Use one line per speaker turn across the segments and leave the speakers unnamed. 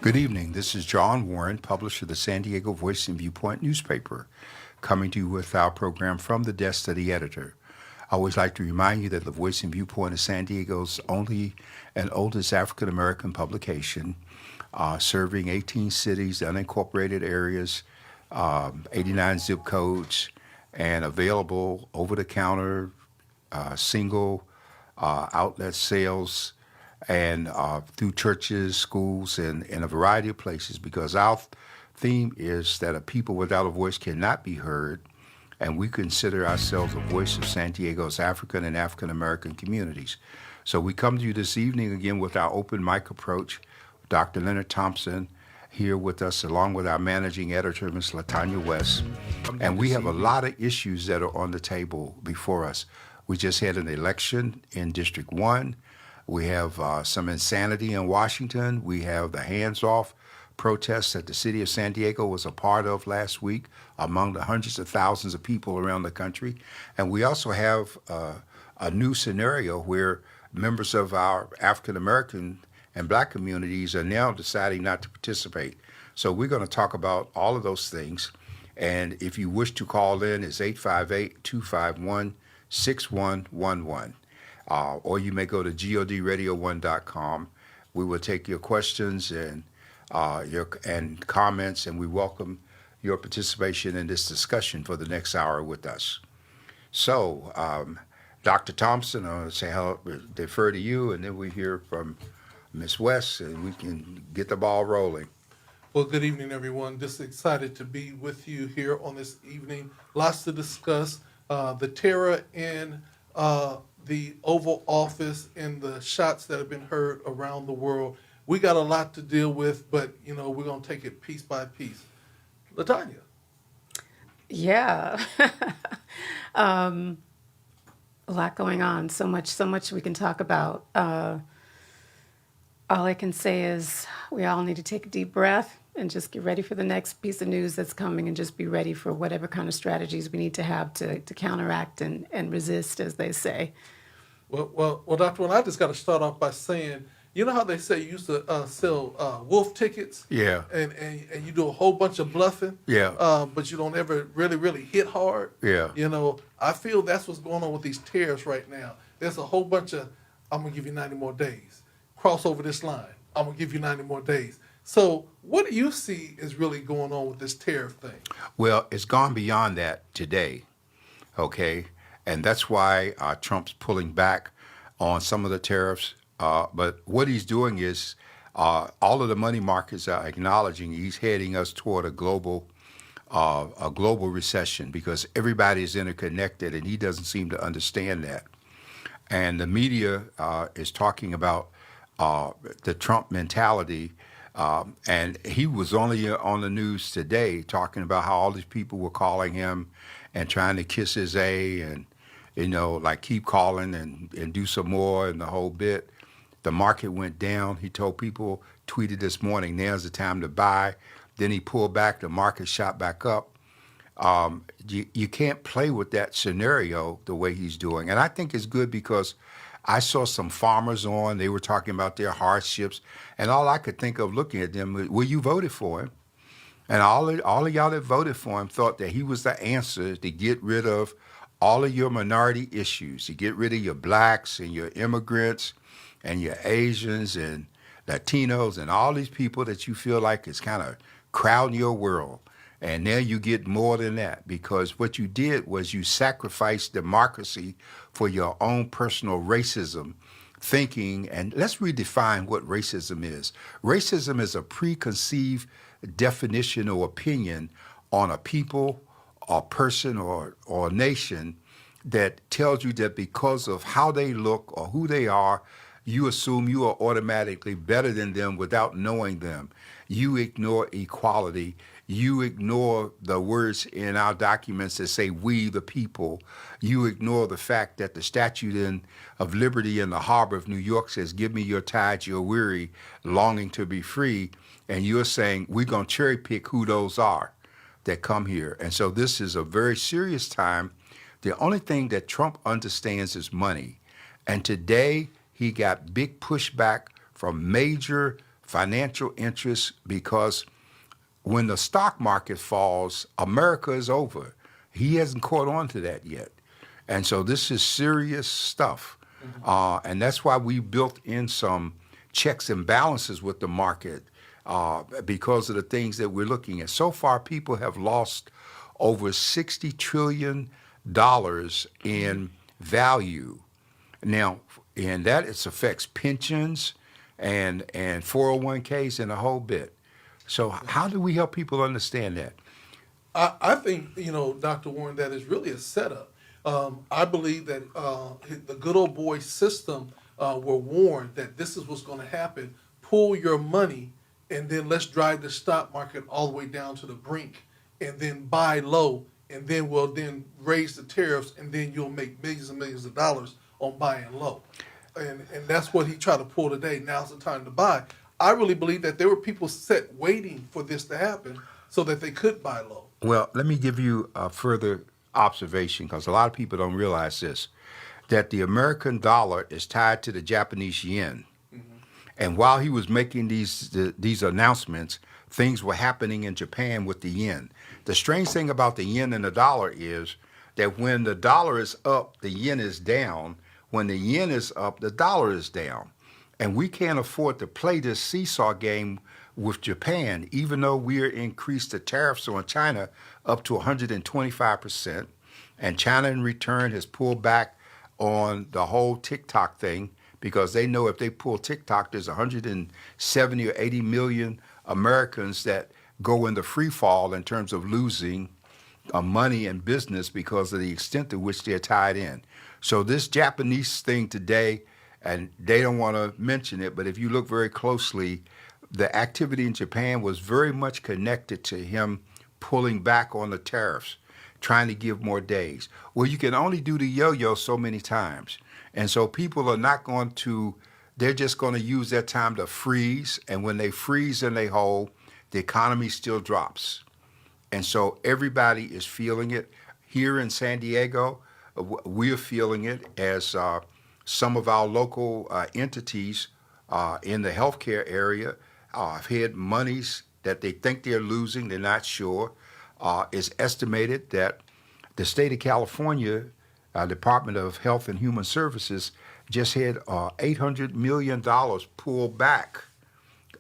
Good evening. This is John Warren, publisher of the San Diego Voice and Viewpoint newspaper, coming to you with our program from the desk of the editor. I always like to remind you that the Voice and Viewpoint is San Diego's only and oldest African American publication, serving 18 cities, unincorporated areas, 89 zip codes, and available over-the-counter, single outlet sales, and through churches, schools, and in a variety of places, because our theme is that a people without a voice cannot be heard, and we consider ourselves a voice of San Diego's African and African American communities. So we come to you this evening again with our open mic approach. Dr. Leonard Thompson here with us, along with our managing editor, Ms. Latanya West. And we have a lot of issues that are on the table before us. We just had an election in District 1. We have some insanity in Washington. We have the hands-off protests that the city of San Diego was a part of last week among the hundreds of thousands of people around the country. And we also have a new scenario where members of our African-American and Black communities are now deciding not to participate. So we're going to talk about all of those things. And if you wish to call in, it's 858-251-6111. Or you may go to godradio1.com. We will take your questions and your comments, and we welcome your participation in this discussion for the next hour with us. So, Dr. Thompson, I'll say hello, defer to you, and then we hear from Ms. West, and we can get the ball rolling.
Well, good evening, everyone. Just excited to be with you here on this evening. Lots to discuss. The terror in the Oval Office and the shots that have been heard around the world. We got a lot to deal with, but, we're going to take it piece by piece. Latanya.
Yeah. A lot going on. So much we can talk about. All I can say is we all need to take a deep breath and just get ready for the next piece of news that's coming, and just be ready for whatever kind of strategies we need to have to counteract and resist, as they say.
Well, Dr. Well, I just got to start off by saying, you know how they say you used to sell wolf tickets?
Yeah.
And you do a whole bunch of bluffing?
Yeah.
But you don't ever really hit hard?
Yeah.
I feel that's what's going on with these tariffs right now. There's a whole bunch of, I'm going to give you 90 more days. Cross over this line. I'm going to give you 90 more days. So what do you see is really going on with this tariff thing?
Well, it's gone beyond that today, okay? And that's why Trump's pulling back on some of the tariffs. But what he's doing is all of the money markets are acknowledging he's heading us toward a global recession, because everybody is interconnected, and he doesn't seem to understand that. And the media is talking about the Trump mentality. And he was only on the news today talking about how all these people were calling him and trying to kiss his A and, like keep calling and do some more and the whole bit. The market went down. He told people, tweeted this morning, now's the time to buy. Then he pulled back. The market shot back up. You can't play with that scenario the way he's doing. And I think it's good because I saw some farmers on, they were talking about their hardships, and all I could think of looking at them was, well, you voted for him. And all of y'all that voted for him thought that he was the answer to get rid of all of your minority issues, to get rid of your blacks and your immigrants and your Asians and Latinos and all these people that you feel like is kind of crowding your world. And now you get more than that, because what you did was you sacrificed democracy for your own personal racism thinking. And let's redefine what racism is. Racism is a preconceived definition or opinion on a people or person or a nation that tells you that because of how they look or who they are, you assume you are automatically better than them without knowing them. You ignore equality. You ignore the words in our documents that say, we the people. You ignore the fact that the Statue of Liberty in the harbor of New York says, give me your tides, you're weary, longing to be free. And you're saying, we're going to cherry pick who those are that come here. And so this is a very serious time. The only thing that Trump understands is money. And today he got big pushback from major financial interests, because when the stock market falls, America is over. He hasn't caught on to that yet. And so this is serious stuff. And that's why we built in some checks and balances with the market because of the things that we're looking at. So far, people have lost over $60 trillion in value. Now, and that it affects pensions and 401ks and a whole bit. So how do we help people understand that?
I think, Dr. Warren, that is really a setup. I believe that the good old boy system were warned that this is what's going to happen. Pull your money, and then let's drive the stock market all the way down to the brink, and then buy low, and then we'll then raise the tariffs, and then you'll make millions and millions of dollars on buying low. And that's what he tried to pull today. Now's the time to buy. I really believe that there were people set waiting for this to happen so that they could buy low.
Well, let me give you a further observation, because a lot of people don't realize this, that the American dollar is tied to the Japanese yen. And while he was making these announcements, things were happening in Japan with the yen. The strange thing about the yen and the dollar is that when the dollar is up, the yen is down. When the yen is up, the dollar is down. And we can't afford to play this seesaw game with Japan, even though we are increased the tariffs on China up to 125%. And China in return has pulled back on the whole TikTok thing, because they know if they pull TikTok, there's 170 or 80 million Americans that go in the free fall in terms of losing money and business because of the extent to which they're tied in. So this Japanese thing today, and they don't want to mention it, but if you look very closely, the activity in Japan was very much connected to him pulling back on the tariffs, trying to give more days. Well, you can only do the yo-yo so many times. And so people are not going to, they're just going to use that time to freeze. And when they freeze and they hold, the economy still drops. And so everybody is feeling it. Here in San Diego, we're feeling it as some of our local entities in the healthcare area have had monies that they think they're losing, they're not sure. It's estimated that the state of California Department of Health and Human Services just had $800 million pulled back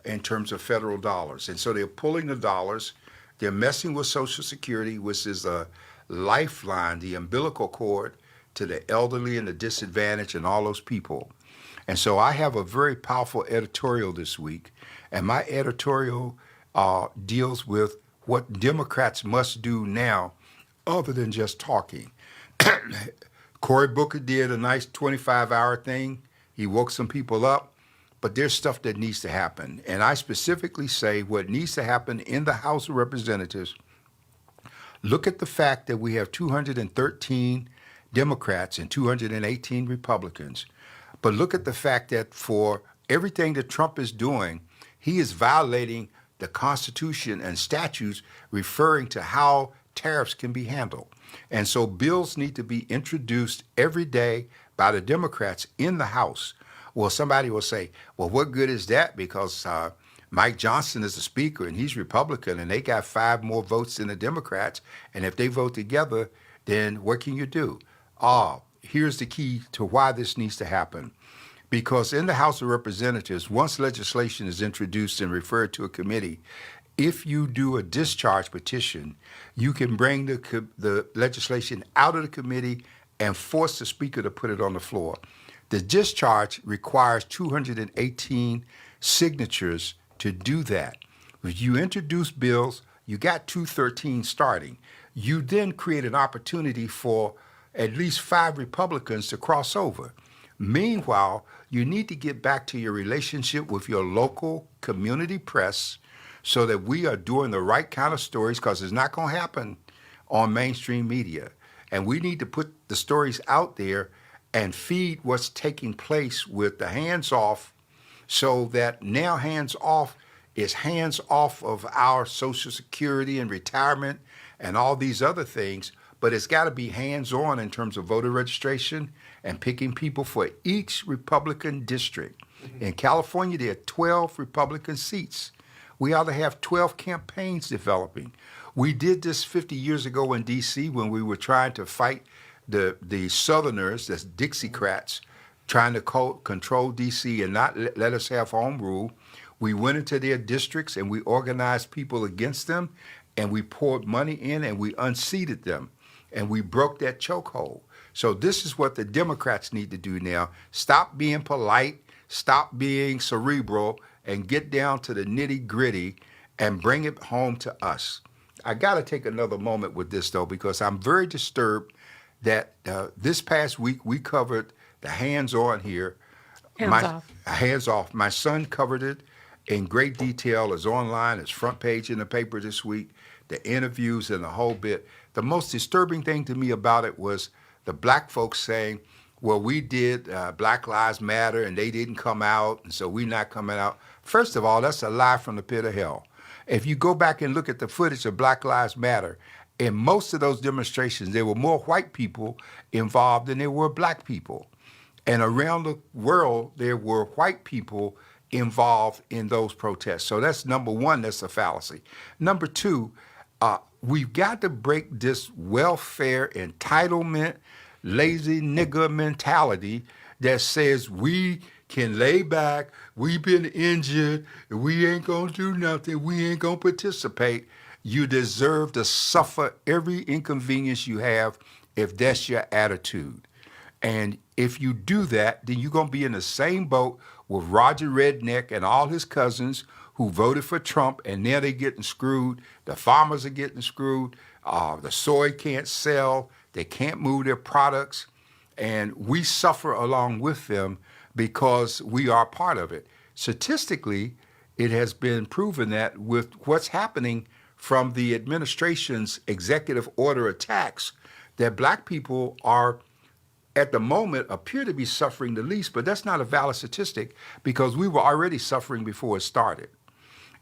in terms of federal dollars. And so they're pulling the dollars. They're messing with Social Security, which is a lifeline, the umbilical cord to the elderly and the disadvantaged and all those people. And so I have a very powerful editorial this week. And my editorial deals with what Democrats must do now other than just talking. Cory Booker did a nice 25-hour thing. He woke some people up, but there's stuff that needs to happen. And I specifically say what needs to happen in the House of Representatives. Look at the fact that we have 213 Democrats and 218 Republicans. But look at the fact that for everything that Trump is doing, he is violating the Constitution and statutes referring to how tariffs can be handled. And so bills need to be introduced every day by the Democrats in the House. Well, somebody will say, well, what good is that? Because Mike Johnson is the speaker and he's Republican and they got 5 more votes than the Democrats. And if they vote together, then what can you do? Here's the key to why this needs to happen. Because in the House of Representatives, once legislation is introduced and referred to a committee, if you do a discharge petition, you can bring the legislation out of the committee and force the speaker to put it on the floor. The discharge requires 218 signatures to do that. If you introduce bills, you got 213 starting. You then create an opportunity for at least 5 Republicans to cross over. Meanwhile, you need to get back to your relationship with your local community press so that we are doing the right kind of stories, because it's not going to happen on mainstream media. And we need to put the stories out there and feed what's taking place with the hands off, so that now hands off is hands off of our Social Security and retirement and all these other things. But it's got to be hands-on in terms of voter registration and picking people for each Republican district. In California, there are 12 Republican seats. We ought to have 12 campaigns developing. We did this 50 years ago in D.C. when we were trying to fight the Southerners, that's Dixiecrats, trying to control D.C. and not let us have home rule. We went into their districts and we organized people against them, and we poured money in and we unseated them, and we broke that chokehold. So this is what the Democrats need to do now. Stop being polite, stop being cerebral, and get down to the nitty-gritty and bring it home to us. I got to take another moment with this, though, because I'm very disturbed that this past week we covered the hands-on here. Hands off. My son covered it in great detail. It's online. It's front page in the paper this week. The interviews and the whole bit. The most disturbing thing to me about it was the black folks saying, well, we did Black Lives Matter and they didn't come out, and so we're not coming out. First of all, that's a lie from the pit of hell. If you go back and look at the footage of Black Lives Matter, in most of those demonstrations, there were more white people involved than there were black people. And around the world, there were white people involved in those protests. So that's number one, that's a fallacy. Number two, we've got to break this welfare entitlement, lazy nigger mentality that says we can lay back, we've been injured, we ain't gonna do nothing, we ain't gonna participate. You deserve to suffer every inconvenience you have if that's your attitude. And if you do that, then you're gonna be in the same boat with Roger Redneck and all his cousins who voted for Trump, and now they're getting screwed. The farmers are getting screwed. The soy can't sell. They can't move their products. And we suffer along with them because we are part of it. Statistically, it has been proven that with what's happening from the administration's executive order attacks, that black people are, at the moment, appear to be suffering the least, but that's not a valid statistic because we were already suffering before it started.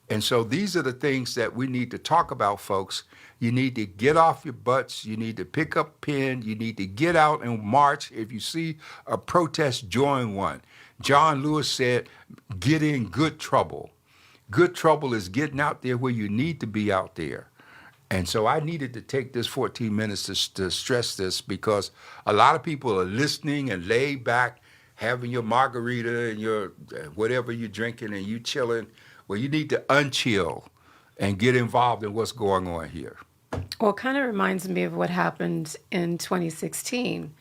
And so these are the things that we need to talk about, folks. You need to get off your butts. You need to pick up a pen. You need to get out and march. If you see a protest, join one. John Lewis said, get in good trouble. Good trouble is getting out there where you need to be out there. And so I needed to take this 14 minutes to stress this because a lot of people are listening and laid back, having your margarita and your whatever you're drinking and you chilling. Well, you need to unchill and get involved in what's going on here.
Well, it kind of reminds me of what happened in 2016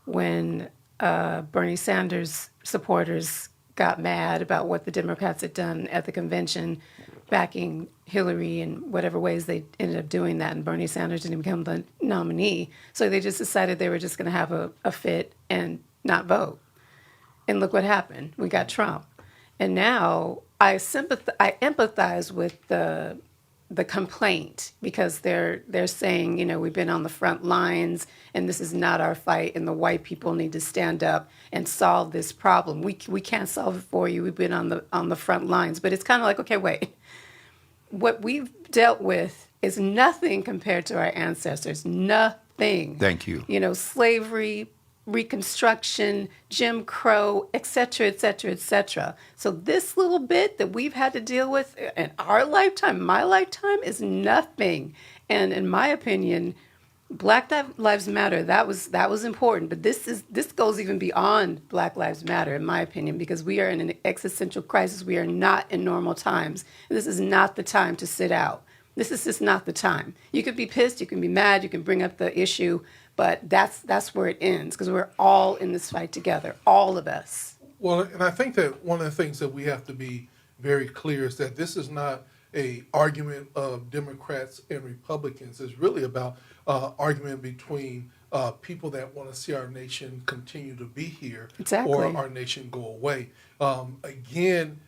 when Bernie Sanders supporters got mad about what the Democrats had done at the convention, backing Hillary in whatever ways they ended up doing that, and Bernie Sanders didn't become the nominee. So they just decided they were just going to have a fit and not vote. And look what happened. We got Trump. And now I empathize with the complaint because they're saying, you know, we've been on the front lines and this is not our fight and the white people need to stand up and solve this problem. We can't solve it for you. We've been on the front lines. But it's kind of like, okay, wait. What we've dealt with is nothing compared to our ancestors. Nothing.
Thank you.
You know, slavery, Reconstruction, Jim Crow, et cetera, et cetera, et cetera. So this little bit that we've had to deal with in our lifetime, my lifetime, is nothing. And in my opinion, Black Lives Matter, that was important. But this goes even beyond Black Lives Matter, in my opinion, because we are in an existential crisis. We are not in normal times. This is not the time to sit out. This is just not the time. You could be pissed, you can be mad, you can bring up the issue, but that's where it ends because we're all in this fight together, all of us.
Well, and I think that one of the things that we have to be very clear is that this is not a argument of Democrats and Republicans. It's really about argument between people that want to see our nation continue to be here
Exactly.
or our nation go away. Again,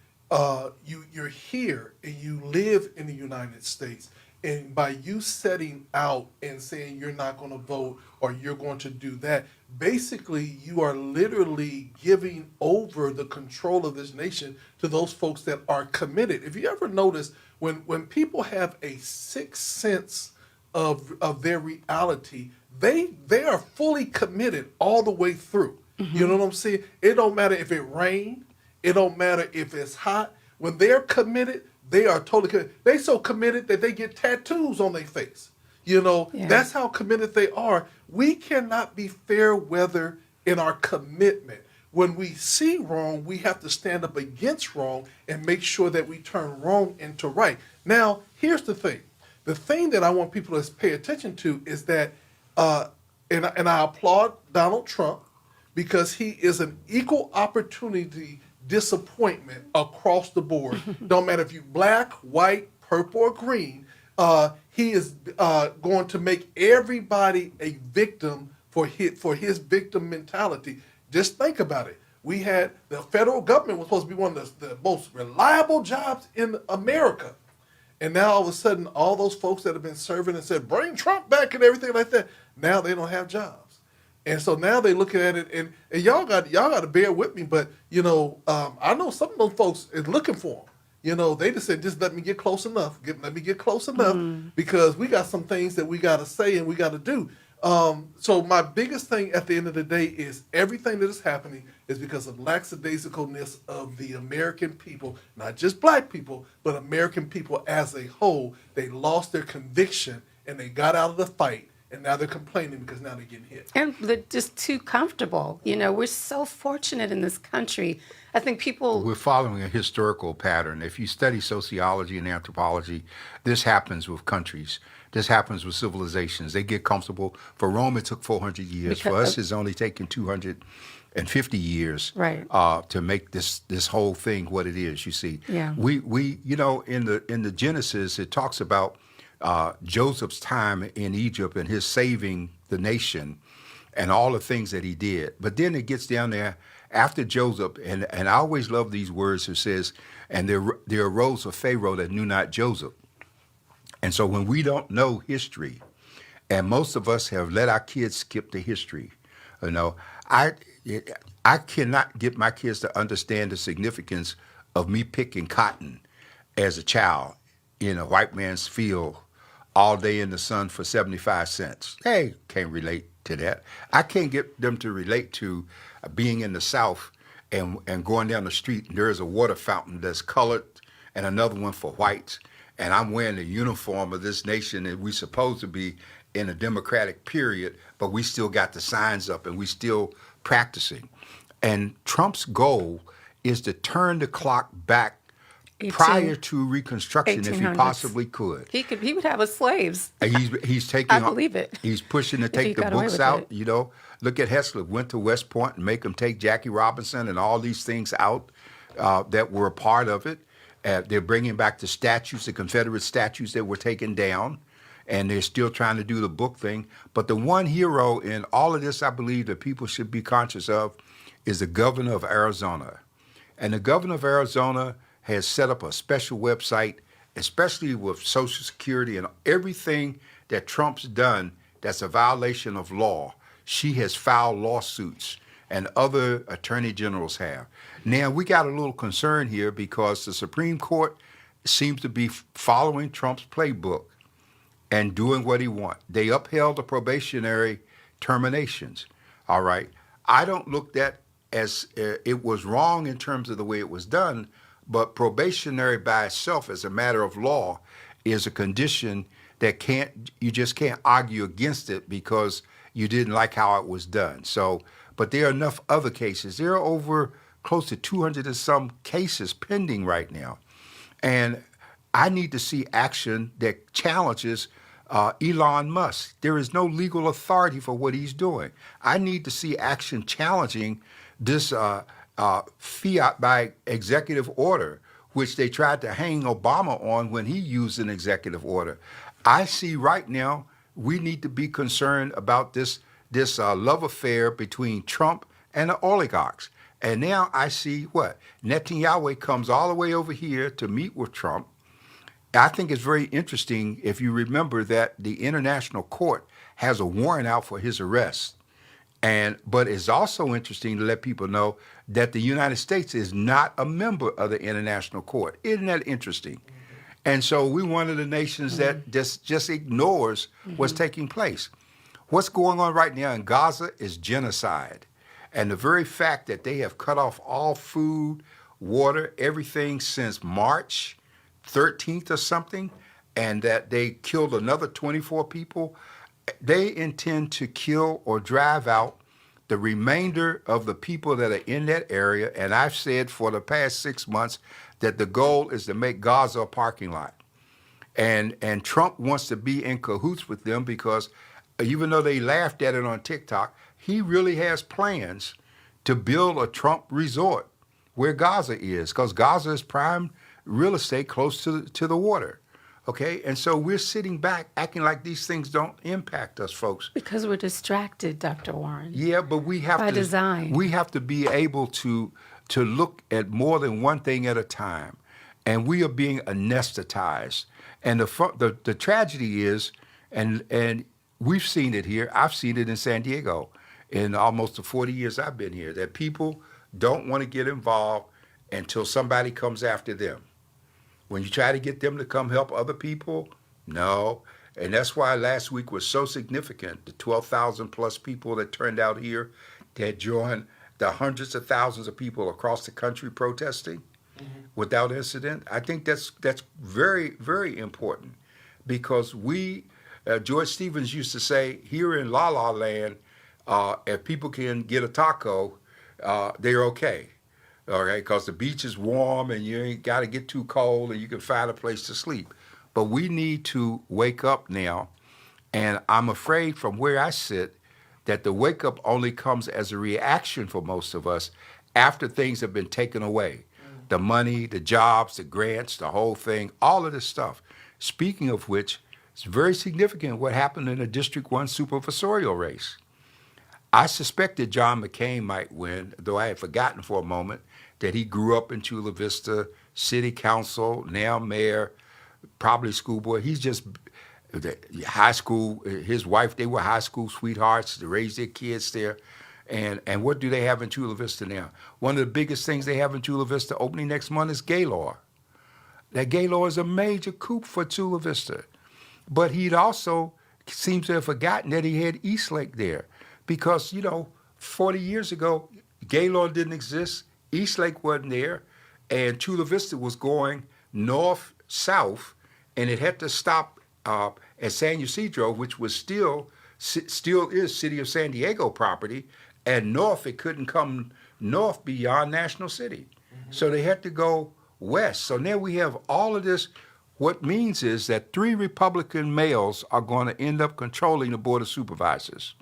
you're here and you live in the United States. And by you setting out and saying you're not going to vote or you're going to do that, basically you are literally giving over the control of this nation to those folks that are committed. If you ever notice, when people have a sixth sense of their reality, they are fully committed all the way through. Mm-hmm. You know what I'm saying? It don't matter if it rained. It don't matter if it's hot. When they're committed, they are totally committed. They so committed that they get tattoos on their face.
Yeah.
That's how committed they are. We cannot be fair weather in our commitment. When we see wrong, we have to stand up against wrong and make sure that we turn wrong into right. Now, here's the thing. The thing that I want people to pay attention to is that, and I applaud Donald Trump because he is an equal opportunity disappointment across the board. Don't matter if you're black, white, purple, or green. He is going to make everybody a victim for his victim mentality. Just think about it. We had the federal government was supposed to be one of the most reliable jobs in America. And now all of a sudden, all those folks that have been serving and said, bring Trump back and everything like that, now they don't have jobs. And so now they looking at it, and y'all got to bear with me, but, I know some of those folks is looking for them. They just said, just let me get close enough. Let me get close enough because we got some things that we got to say and we got to do. So my biggest thing at the end of the day is everything that is happening is because of lackadaisicalness of the American people, not just black people, but American people as a whole. They lost their conviction and they got out of the fight, and now they're complaining because now they're getting hit.
And they're just too comfortable. We're so fortunate in this country. I think people.
We're following a historical pattern. If you study sociology and anthropology, this happens with countries. This happens with civilizations. They get comfortable. For Rome, it took 400 years. For us, it's only taken 250 years
Right.
To make this whole thing what it is. You see,
Yeah.
we in the Genesis, it talks about Joseph's time in Egypt and his saving the nation and all the things that he did. But then it gets down there after Joseph, and I always love these words. It says, and there arose a Pharaoh that knew not Joseph. And so when we don't know history, and most of us have let our kids skip the history, I cannot get my kids to understand the significance of me picking cotton as a child in a white man's field all day in the sun for 75 cents. They can't relate to that. I can't get them to relate to being in the South and going down the street and there's a water fountain that's colored and another one for whites. And I'm wearing the uniform of this nation and we're supposed to be in a democratic period, but we still got the signs up and we still practicing. And Trump's goal is to turn the clock back prior to Reconstruction if he
1800s.
Possibly could.
He would have us slaves.
He's taking.
I believe it.
He's pushing to
If he
take the
got away
books
with
out.
it.
Look at Hessler. Went to West Point and make them take Jackie Robinson and all these things out that were a part of it. They're bringing back the statues, the Confederate statues that were taken down, and they're still trying to do the book thing. But the one hero in all of this, I believe, that people should be conscious of is the governor of Arizona. And the governor of Arizona has set up a special website, especially with Social Security and everything that Trump's done that's a violation of law. She has filed lawsuits, and other attorney generals have. Now, we got a little concern here because the Supreme Court seems to be following Trump's playbook and doing what he wants. They upheld the probationary terminations, all right? I don't look at as it was wrong in terms of the way it was done, but probationary by itself as a matter of law is a condition that you just can't argue against it because you didn't like how it was done. So, but there are enough other cases. There are over close to 200 and some cases pending right now. And I need to see action that challenges Elon Musk. There is no legal authority for what he's doing. I need to see action challenging this fiat by executive order, which they tried to hang Obama on when he used an executive order. I see right now we need to be concerned about this love affair between Trump and the oligarchs. And now I see what? Netanyahu comes all the way over here to meet with Trump. I think it's very interesting if you remember that the International Court has a warrant out for his arrest. But it's also interesting to let people know that the United States is not a member of the International Court. Isn't that interesting? And so we're one of the nations that just ignores what's taking place. What's going on right now in Gaza is genocide. And the very fact that they have cut off all food, water, everything since March 13th or something, and that they killed another 24 people. They intend to kill or drive out the remainder of the people that are in that area. And I've said for the past 6 months that the goal is to make Gaza a parking lot. And Trump wants to be in cahoots with them because even though they laughed at it on TikTok, he really has plans to build a Trump resort where Gaza is, because Gaza is prime real estate close to the water. Okay, and so we're sitting back acting like these things don't impact us, folks.
Because we're distracted, Dr. Warren.
Yeah, but we have
By
to
design.
we have to be able to look at more than one thing at a time, and we are being anesthetized. And the tragedy is, and we've seen it here. I've seen it in San Diego in almost the 40 years I've been here, that people don't want to get involved until somebody comes after them. When you try to get them to come help other people, no. And that's why last week was so significant. The 12,000 plus people that turned out here that joined the hundreds of thousands of people across the country protesting without incident. I think that's very, very important, because George Stevens used to say, here in La La Land, if people can get a taco, they're okay. All right, because the beach is warm and you ain't got to get too cold and you can find a place to sleep. But we need to wake up now, and I'm afraid from where I sit that the wake up only comes as a reaction for most of us after things have been taken away. The money, the jobs, the grants, the whole thing, all of this stuff. Speaking of which, it's very significant what happened in the District 1 supervisorial race. I suspected John McCain might win, though I had forgotten for a moment that he grew up in Chula Vista, city council, now mayor, probably school board. He's just high school, his wife, they were high school sweethearts. They raised their kids there. And what do they have in Chula Vista now? One of the biggest things they have in Chula Vista opening next month is Gaylord. That Gaylord is a major coup for Chula Vista. But he'd also seems to have forgotten that he had Eastlake there. Because, 40 years ago, Gaylord didn't exist, Eastlake wasn't there, and Chula Vista was going north-south, and it had to stop at San Ysidro, which was still is City of San Diego property, and north, it couldn't come north beyond National City. So they had to go west. So now we have all of this. What means is that 3 Republican males are going to end up controlling the Board of Supervisors.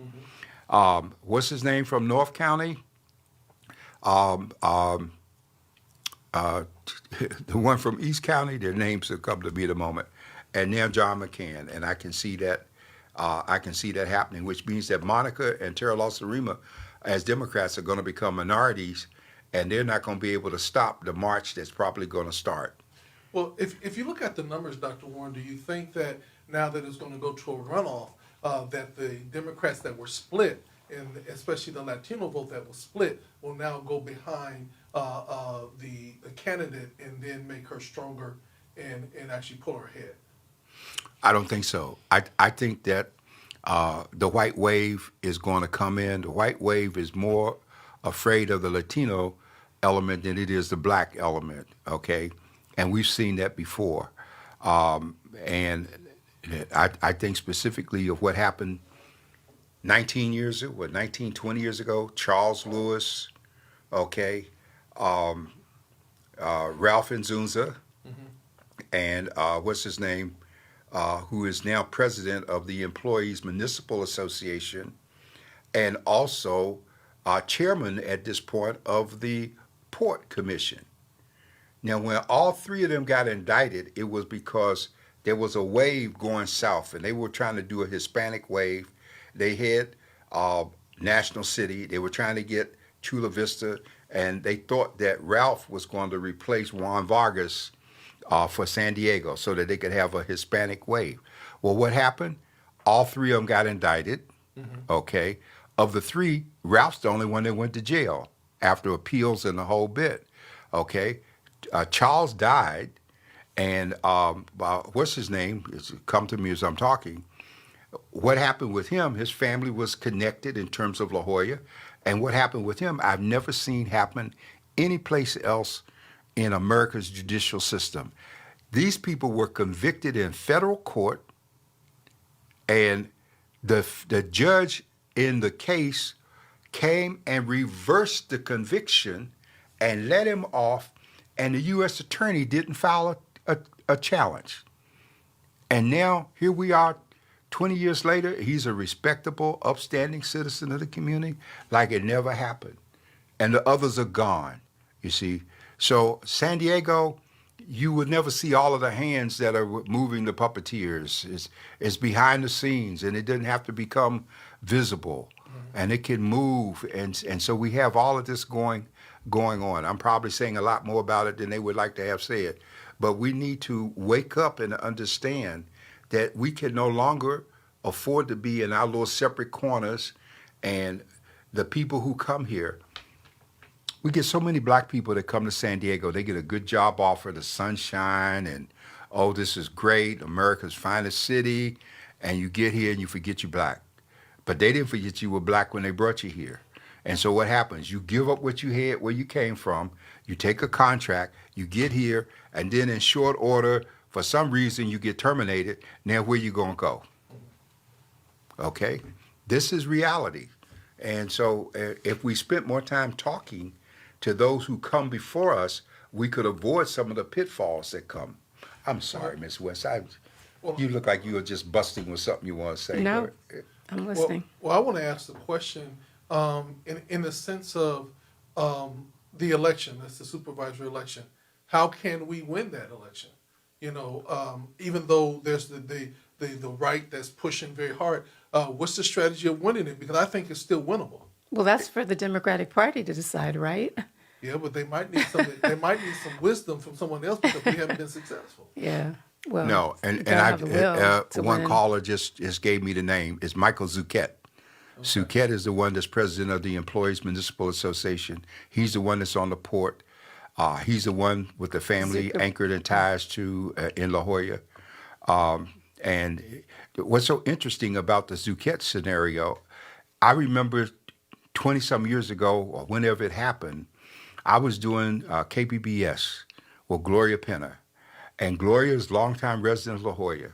What's his name from North County? The one from East County, their names will come to me in a moment. And now John McCain, and I can see that happening, which means that Monica and Tara Lawson-Rima, as Democrats, are going to become minorities, and they're not going to be able to stop the march that's probably going to start.
Well, if you look at the numbers, Dr. Warren, do you think that now that it's going to go to a runoff, that the Democrats that were split, and especially the Latino vote that was split, will now go behind the candidate and then make her stronger and actually pull her head?
I don't think so. I think that the white wave is going to come in. The white wave is more afraid of the Latino element than it is the black element, okay? And we've seen that before. And I think specifically of what happened 19, 20 years ago, Charles Lewis, okay, Ralph Nzunza, and what's his name, who is now president of the Employees Municipal Association, and also chairman at this point of the Port Commission. Now, when all 3 of them got indicted, it was because there was a wave going south, and they were trying to do a Hispanic wave. They had National City. They were trying to get Chula Vista, and they thought that Ralph was going to replace Juan Vargas for San Diego so that they could have a Hispanic wave. Well, what happened? All 3 of them got indicted, okay? Of the 3, Ralph's the only one that went to jail after appeals and the whole bit, okay? Charles died, and what's his name? It's come to me as I'm talking. What happened with him, his family was connected in terms of La Jolla, and what happened with him, I've never seen happen any place else in America's judicial system. These people were convicted in federal court, and the judge in the case came and reversed the conviction and let him off, and the U.S. attorney didn't file a challenge. And now here we are 20 years later, he's a respectable, upstanding citizen of the community like it never happened. And the others are gone, you see. So San Diego, you would never see all of the hands that are moving the puppeteers. It's behind the scenes, and it doesn't have to become visible. And it can move. And so we have all of this going on. I'm probably saying a lot more about it than they would like to have said. But we need to wake up and understand that we can no longer afford to be in our little separate corners. And the people who come here, we get so many black people that come to San Diego. They get a good job offer, the sunshine, and, oh, this is great, America's finest city. And you get here and you forget you're black. But they didn't forget you were black when they brought you here. And so what happens? You give up what you had, where you came from, you take a contract, you get here, and then in short order, for some reason, you get terminated. Now where you going to go? Okay? This is reality. And so if we spent more time talking to those who come before us, we could avoid some of the pitfalls that come. I'm sorry, Miss West. You look like you were just busting with something you want to say.
No, I'm listening.
Well, I want to ask the question in the sense of the election, that's the supervisory election. How can we win that election? You know, even though there's the right that's pushing very hard, what's the strategy of winning it? Because I think it's still winnable.
Well, that's for the Democratic Party to decide, right?
Yeah, but they might need some wisdom from someone else because we haven't been successful.
Yeah. Well,
No,
you gotta have the will to
one
win.
caller just gave me the name. It's Michael Zuchet. Okay. Zuchet is the one that's president of the Employees Municipal Association. He's the one that's on the port. He's the one with the family anchored in ties to in La Jolla. And what's so interesting about the Zuchet scenario, I remember 20-some years ago, or whenever it happened, I was doing KPBS with Gloria Penna. And Gloria is a longtime resident of La Jolla.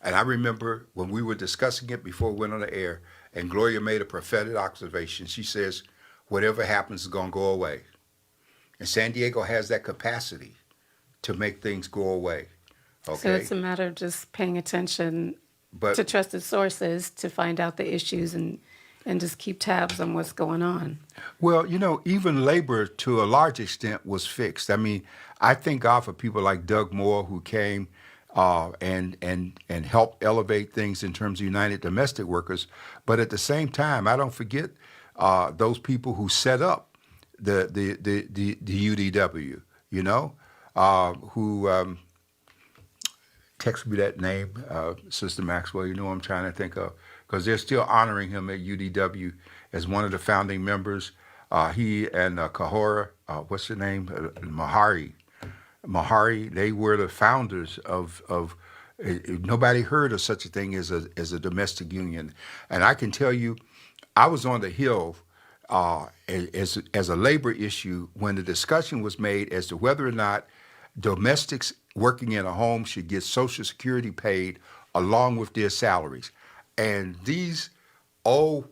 And I remember when we were discussing it before we went on the air, and Gloria made a prophetic observation. She says, whatever happens is going to go away. And San Diego has that capacity to make things go away. Okay?
So it's a matter of just paying attention to trusted sources to find out the issues and just keep tabs on what's going on.
Well, you know, even labor to a large extent was fixed. I mean, I thank God for people like Doug Moore who came and helped elevate things in terms of United Domestic Workers. But at the same time, I don't forget those people who set up the UDW, you know, who text me that name, Sister Maxwell, you know what I'm trying to think of, because they're still honoring him at UDW as one of the founding members. He and Kahora, what's her name, Mahari, they were the founders of nobody heard of such a thing as a domestic union. And I can tell you, I was on the Hill as a labor issue when the discussion was made as to whether or not domestics working in a home should get Social Security paid along with their salaries. And these old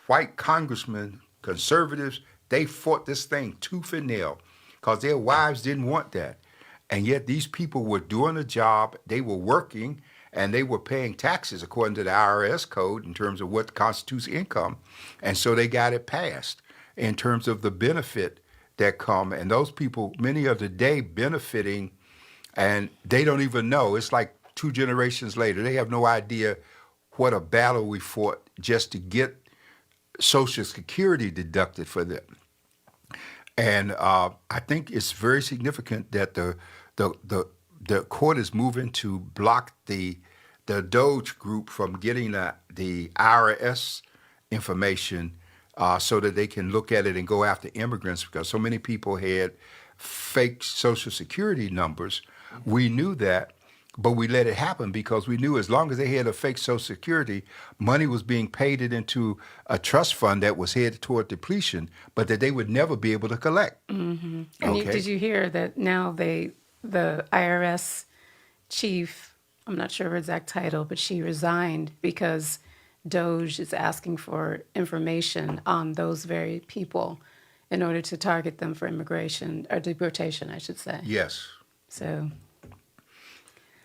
white congressmen, conservatives, they fought this thing tooth and nail because their wives didn't want that. And yet these people were doing a job, they were working, and they were paying taxes according to the IRS code in terms of what constitutes income. And so they got it passed in terms of the benefit that come. And those people, many of the day benefiting, and they don't even know. It's like 2 generations later. They have no idea what a battle we fought just to get Social Security deducted for them. And I think it's very significant that the court is moving to block the Doge group from getting the IRS information so that they can look at it and go after immigrants, because so many people had fake Social Security numbers. We knew that, But we let it happen because we knew as long as they had a fake Social Security, money was being paid into a trust fund that was headed toward depletion, but that they would never be able to collect.
And
Okay.
did you hear that now the IRS chief, I'm not sure her exact title, but she resigned because Doge is asking for information on those very people in order to target them for immigration or deportation, I should say.
Yes.
So,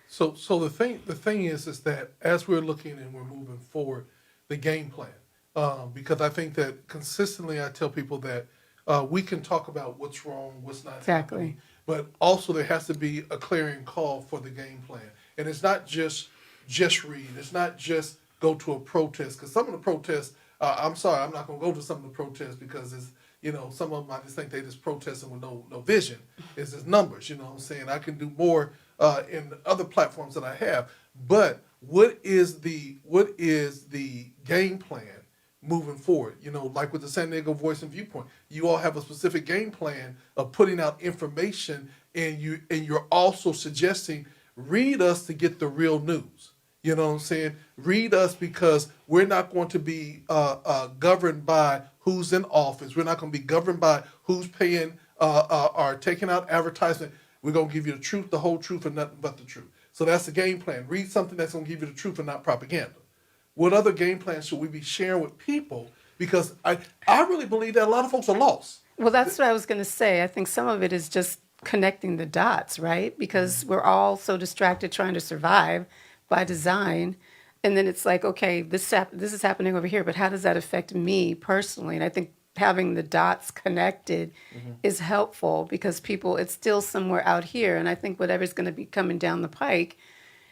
So the thing is that as we're looking and we're moving forward, the game plan, because I think that consistently I tell people that we can talk about what's wrong, what's not
Exactly.
happening, but also there has to be a clarion call for the game plan, and it's not just read, it's not just go to a protest, because some of the protests, I'm sorry, I'm not going to go to some of the protests because it's, some of them I just think they just protesting with no vision. It's just numbers, you know what I'm saying? I can do more in other platforms that I have. But what is the game plan moving forward? Like with the San Diego Voice and Viewpoint, you all have a specific game plan of putting out information, and you're also suggesting read us to get the real news. You know what I'm saying? Read us because we're not going to be governed by who's in office. We're not going to be governed by who's paying or taking out advertisement. We're going to give you the truth, the whole truth, and nothing but the truth. So that's the game plan. Read something that's going to give you the truth and not propaganda. What other game plans should we be sharing with people? Because I really believe that a lot of folks are lost.
well, that's what I was going to say. I think some of it is just connecting the dots, right? Because we're all so distracted trying to survive by design. And then it's like, okay, this is happening over here, but how does that affect me personally? And I think having the dots connected is helpful because it's still somewhere out here. And I think whatever's going to be coming down the pike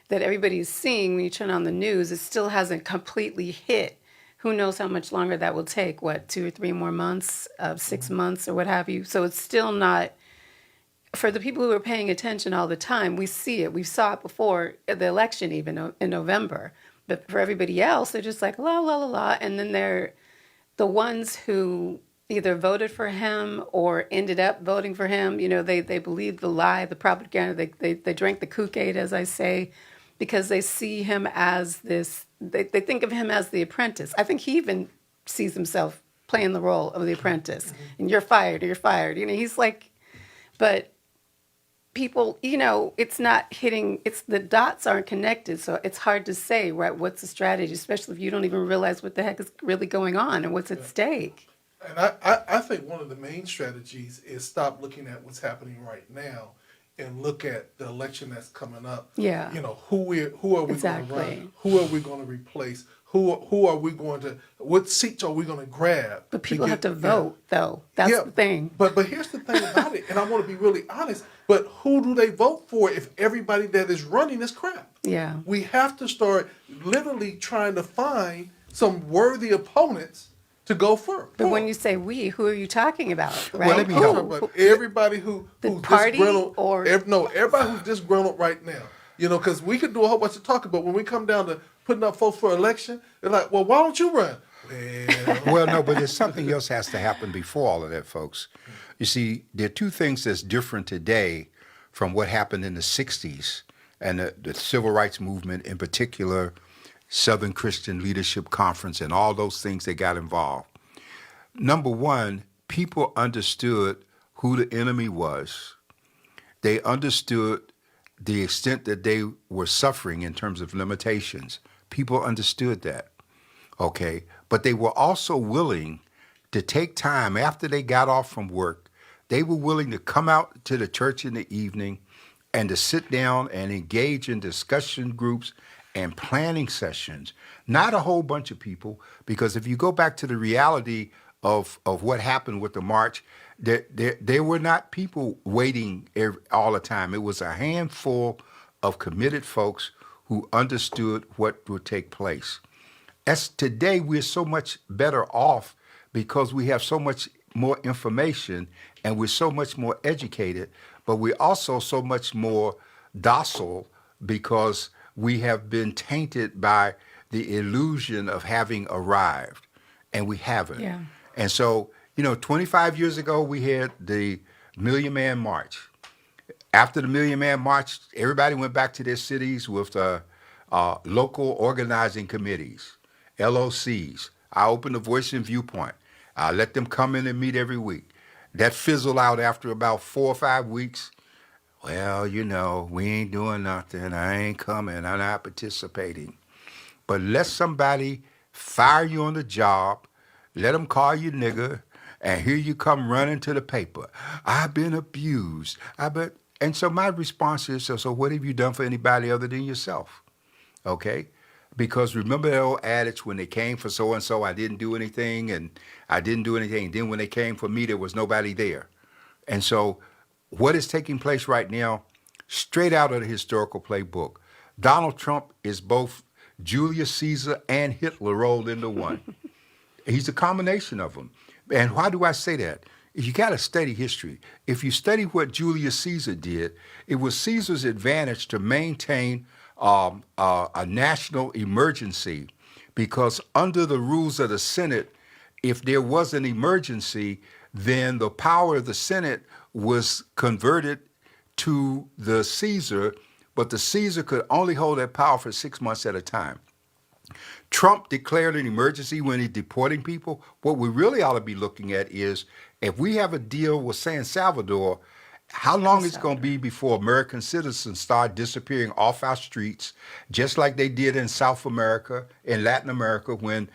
that everybody's seeing when you turn on the news, it still hasn't completely hit. Who knows how much longer that will take? 2 or 3 more months, 6 months, or what have you. So it's still not. For the people who are paying attention all the time, we see it. We saw it before the election, even in November. But for everybody else, they're just like, la, la, la, la. And then they're the ones who either voted for him or ended up voting for him. They believe the lie, the propaganda. They drank the Kool-Aid, as I say, because they see him as this. They think of him as the apprentice. I think he even sees himself playing the role of the apprentice. And you're fired, or you're fired. He's like, but people, it's not hitting, the dots aren't connected, so it's hard to say, right, what's the strategy, especially if you don't even realize what the heck is really going on and what's at stake.
And I think one of the main strategies is stop looking at what's happening right now and look at the election that's coming up.
Yeah.
Who are we
Exactly.
going to run? Who are we going to replace? Who are we going to? What seats are we going to grab?
But people have to vote, though. That's the thing.
But here's the thing about it, and I want to be really honest. But who do they vote for if everybody that is running is crap?
Yeah.
We have to start literally trying to find some worthy opponents to go for.
But when you say we, who are you talking about? Right?
Well, let me
I'm
help.
talking about everybody who's
party
disgruntled,
or-
everybody who's disgruntled right now. Because we could do a whole bunch of talking, but when we come down to putting up folks for election, they're like, well, why don't you run?
Well, no, but there's something else has to happen before all of that, folks. You see, there are two things that's different today from what happened in the 60s and the civil rights movement, in particular, Southern Christian Leadership Conference and all those things that got involved. Number one, people understood who the enemy was. They understood the extent that they were suffering in terms of limitations. People understood that, okay? But they were also willing to take time after they got off from work. They were willing to come out to the church in the evening and to sit down and engage in discussion groups and planning sessions. Not a whole bunch of people, because if you go back to the reality of what happened with the march, there were not people waiting all the time. It was a handful of committed folks who understood what would take place. As today, we're so much better off because we have so much more information and we're so much more educated, but we're also so much more docile because we have been tainted by the illusion of having arrived, and we haven't.
Yeah.
And so, 25 years ago, we had the Million Man March. After the Million Man March, everybody went back to their cities with local organizing committees, LOCs. I opened the Voice and Viewpoint. I let them come in and meet every week. That fizzled out after about 4 or 5 weeks. Well, we ain't doing nothing. I ain't coming. I'm not participating. But let somebody fire you on the job, let them call you nigger, and here you come running to the paper. I've been abused. And so my response is, so what have you done for anybody other than yourself? Okay? Because remember that old adage, when they came for so-and-so, I didn't do anything, and I didn't do anything. Then when they came for me, there was nobody there. And so what is taking place right now, straight out of the historical playbook, Donald Trump is both Julius Caesar and Hitler rolled into one. He's a combination of them. And why do I say that? You got to study history. If you study what Julius Caesar did, it was Caesar's advantage to maintain a national emergency, because under the rules of the Senate, if there was an emergency, then the power of the Senate was converted to the Caesar, but the Caesar could only hold that power for 6 months at a time. Trump declared an emergency when he's deporting people. What we really ought to be looking at is, if we have a deal with San Salvador, how long is it going to be before American citizens start disappearing off our streets, just like they did in South America, in Latin America, when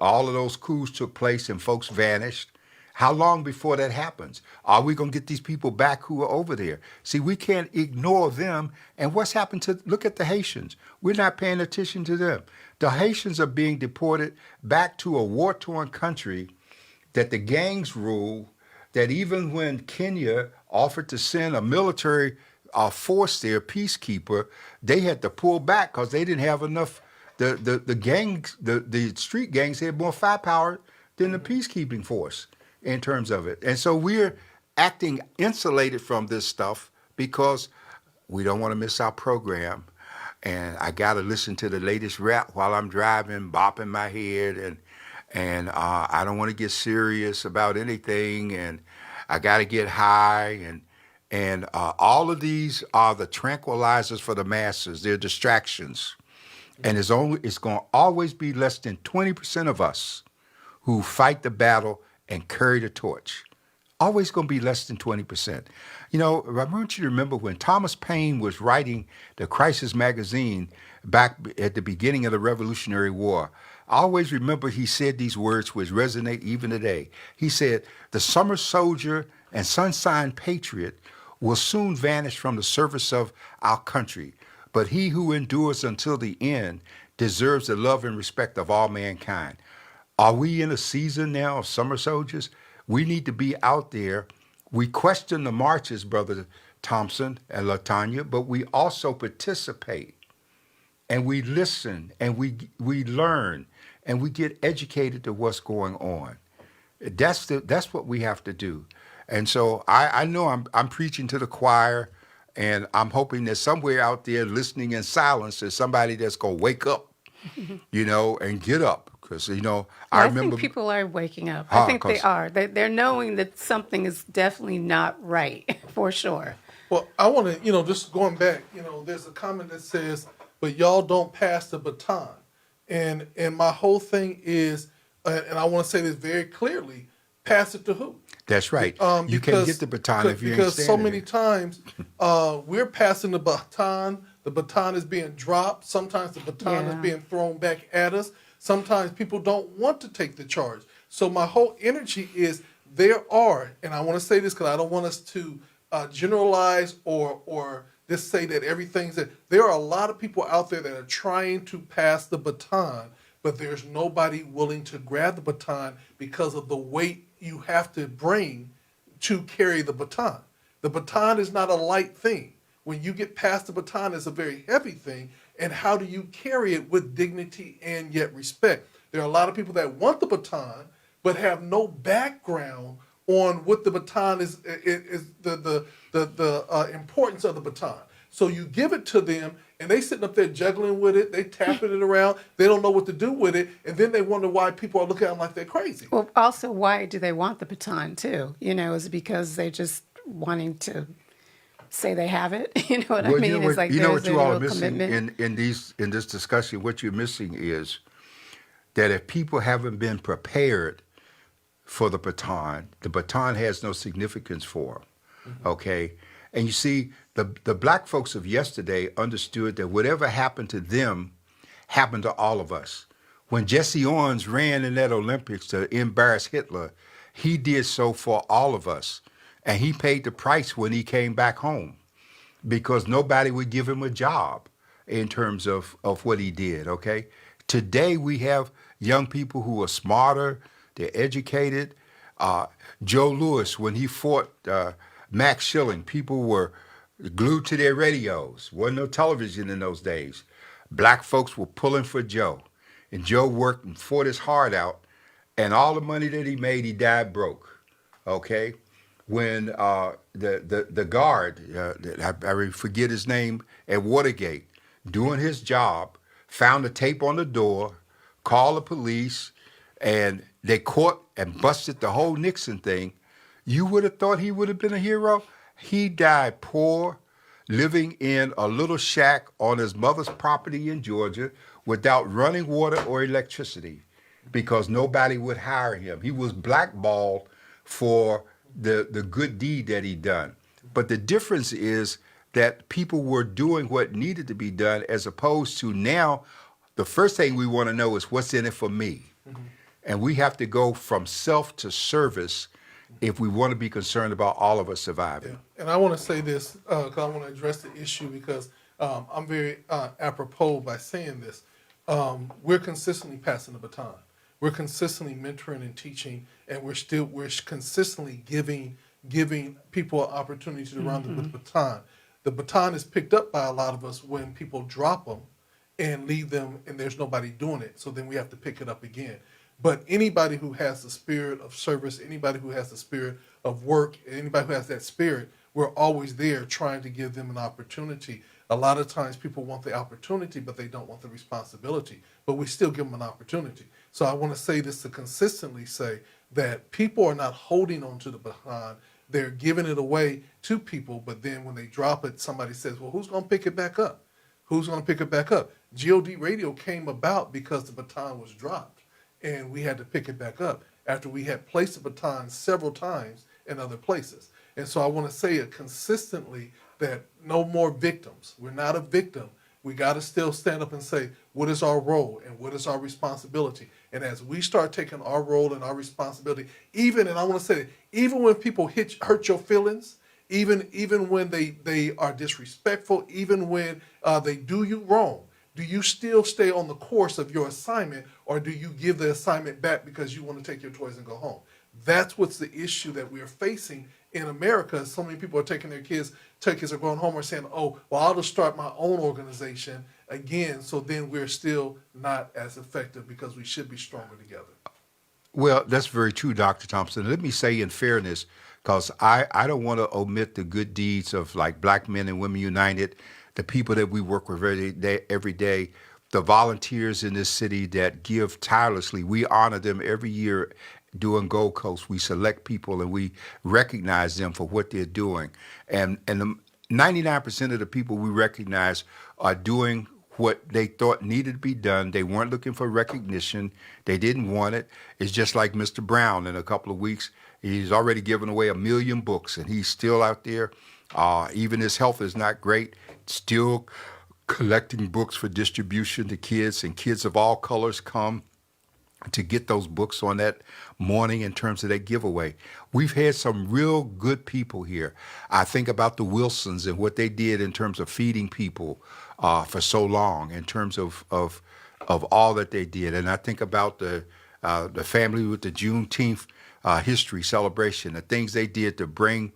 all of those coups took place and folks vanished? How long before that happens? Are we going to get these people back who are over there? See, we can't ignore them. And what's happened look at the Haitians. We're not paying attention to them. The Haitians are being deported back to a war-torn country that the gangs rule, that even when Kenya offered to send a military force there, peacekeeper, they had to pull back because they didn't have enough. The gangs, the street gangs had more firepower than the peacekeeping force in terms of it. And so we're acting insulated from this stuff because we don't want to miss our program. And I got to listen to the latest rap while I'm driving, bopping my head, and I don't want to get serious about anything, and I got to get high, and all of these are the tranquilizers for the masses. They're distractions, and it's going to always be less than 20% of us who fight the battle and carry the torch. Always going to be less than 20%. I want you to remember when Thomas Paine was writing the Crisis magazine back at the beginning of the Revolutionary War. I always remember he said these words which resonate even today. He said, "The summer soldier and sunshine patriot will soon vanish from the surface of our country, but he who endures until the end deserves the love and respect of all mankind." Are we in a season now of summer soldiers? We need to be out there. We question the marches, Brother Thompson and Latanya, but we also participate, and we listen, and we learn, and we get educated to what's going on. That's what we have to do. And so I know I'm preaching to the choir, and I'm hoping that somewhere out there listening in silence there's somebody that's going to wake up, and get up. Because, I remember...
think people are waking up. I think they are. They're knowing that something is definitely not right, for sure.
Well, I want to, just going back, there's a comment that says, "But y'all don't pass the baton." And my whole thing is, and I want to say this very clearly, pass it to who?
That's right. You can't get the baton if you ain't standing
Because so many times we're passing the baton is being dropped. Sometimes the baton is being thrown back at us. Sometimes people don't want to take the charge. So my whole energy is there are, and I want to say this because I don't want us to generalize or just say that everything's that. There are a lot of people out there that are trying to pass the baton, but there's nobody willing to grab the baton because of the weight you have to bring to carry the baton. The baton is not a light thing. When you get past the baton, it's a very heavy thing. And how do you carry it with dignity and yet respect? There are a lot of people that want the baton, but have no background on what the baton is the importance of the baton. So you give it to them, and they sitting up there juggling with it. They tapping it around. They don't know what to do with it, and then they wonder why people are looking at them like they're crazy.
Well, also, why do they want the baton too? Is it because they're just wanting to say they have it. You know what I
Well,
mean? It's like
you know
there's
what
a
you all are
real
missing
commitment.
in this discussion. What you're missing is that if people haven't been prepared for the baton has no significance for them. Okay, and you see, the black folks of yesterday understood that whatever happened to them happened to all of us. When Jesse Owens ran in that Olympics to embarrass Hitler, he did so for all of us, and he paid the price when he came back home because nobody would give him a job in terms of what he did, okay? Today we have young people who are smarter, they're educated. Uh, Joe Louis, when he fought Max Schilling, people were glued to their radios. Wasn't no television in those days. Black folks were pulling for Joe. And Joe worked and fought his heart out. And all the money that he made, he died broke, okay? When the guard, I forget his name, at Watergate, doing his job, found a tape on the door, called the police, and they caught and busted the whole Nixon thing. You would have thought he would have been a hero. He died poor, living in a little shack on his mother's property in Georgia without running water or electricity because nobody would hire him. He was blackballed for the good deed that he done. But the difference is that people were doing what needed to be done as opposed to now the first thing we want to know is what's in it for me. And we have to go from self to service if we want to be concerned about all of us surviving.
Yeah. And I want to say this because I want to address the issue because I'm very apropos by saying this. We're consistently passing the baton. We're consistently mentoring and teaching, and we're consistently giving people an opportunity to run the baton. The baton is picked up by a lot of us when people drop them and leave them, and there's nobody doing it. So then we have to pick it up again. But anybody who has the spirit of service, anybody who has the spirit of work, anybody who has that spirit, we're always there trying to give them an opportunity. A lot of times people want the opportunity, but they don't want the responsibility. But we still give them an opportunity. So I want to say this to consistently say that people are not holding on to the baton. They're giving it away to people, but then when they drop it, somebody says, well, who's going to pick it back up? Who's going to pick it back up? GOD Radio came about because the baton was dropped, and we had to pick it back up after we had placed the baton several times in other places. And so I want to say it consistently that no more victims. We're not a victim. We got to still stand up and say, what is our role and what is our responsibility? And as we start taking our role and our responsibility, and I want to say, even when people hurt your feelings, even when they are disrespectful, even when they do you wrong, do you still stay on the course of your assignment, or do you give the assignment back because you want to take your toys and go home? That's what's the issue that we're facing in America. So many people are taking their kids are going home or saying, oh, well, I'll just start my own organization again. So then we're still not as effective because we should be stronger together.
Well, that's very true, Dr. Thompson. Let me say in fairness, because I don't want to omit the good deeds of like Black Men and Women United, the people that we work with every day, the volunteers in this city that give tirelessly. We honor them every year doing Gold Coast. We select people and we recognize them for what they're doing. And the 99% of the people we recognize are doing what they thought needed to be done. They weren't looking for recognition. They didn't want it. It's just like Mr. Brown. In a couple of weeks, he's already given away 1 million books, and he's still out there. Even his health is not great. Still collecting books for distribution to kids, and kids of all colors come to get those books on that morning in terms of that giveaway. We've had some real good people here. I think about the Wilsons and what they did in terms of feeding people for so long, in terms of all that they did. And I think about the family with the Juneteenth history celebration, the things they did to bring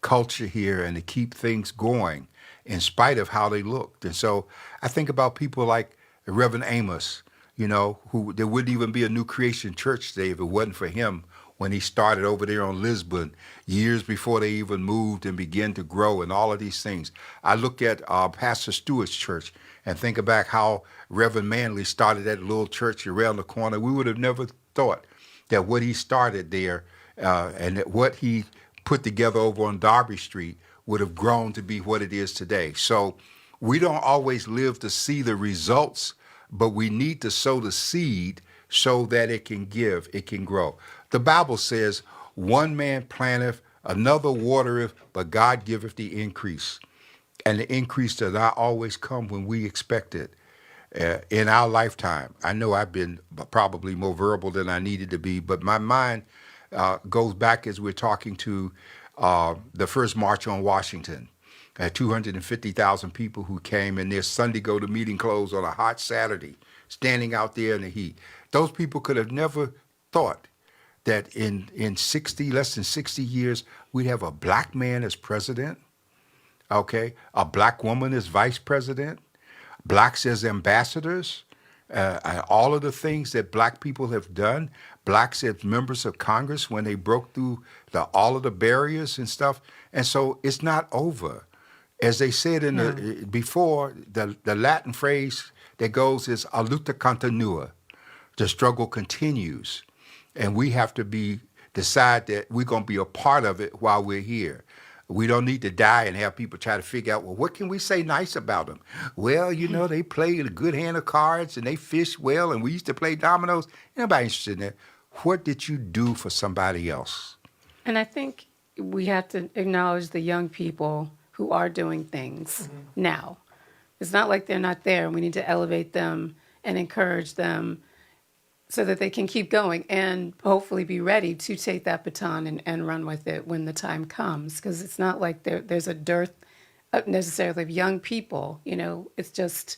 culture here and to keep things going in spite of how they looked. And so I think about people like Reverend Amos, who there wouldn't even be a New Creation Church today if it wasn't for him when he started over there on Lisbon years before they even moved and began to grow and all of these things. I look at Pastor Stewart's church and think about how Reverend Manley started that little church around the corner. We would have never thought that what he started there and that what he put together over on Darby Street would have grown to be what it is today. So we don't always live to see the results, but we need to sow the seed so that it can give, it can grow. The Bible says, one man planteth, another watereth, but God giveth the increase. And the increase does not always come when we expect it. In our lifetime, I know I've been probably more verbal than I needed to be, but my mind goes back as we're talking to the first March on Washington. 250,000 people who came in their Sunday go to meeting clothes on a hot Saturday, standing out there in the heat. Those people could have never thought that in less than 60 years, we'd have a black man as president, okay? A black woman as vice president, blacks as ambassadors, and all of the things that black people have done, blacks as members of Congress when they broke through all of the barriers and stuff. And so it's not over. As they said before, the Latin phrase that goes is "a luta continua." The struggle continues, and we have to decide that we're going to be a part of it while we're here. We don't need to die and have people try to figure out, well, what can we say nice about them? Well, they played a good hand of cards and they fish well, and we used to play dominoes. Nobody interested in that. What did you do for somebody else?
And I think we have to acknowledge the young people who are doing things now. It's not like they're not there. We need to elevate them and encourage them so that they can keep going and hopefully be ready to take that baton and run with it when the time comes. Because it's not like there's a dearth necessarily of young people. It's just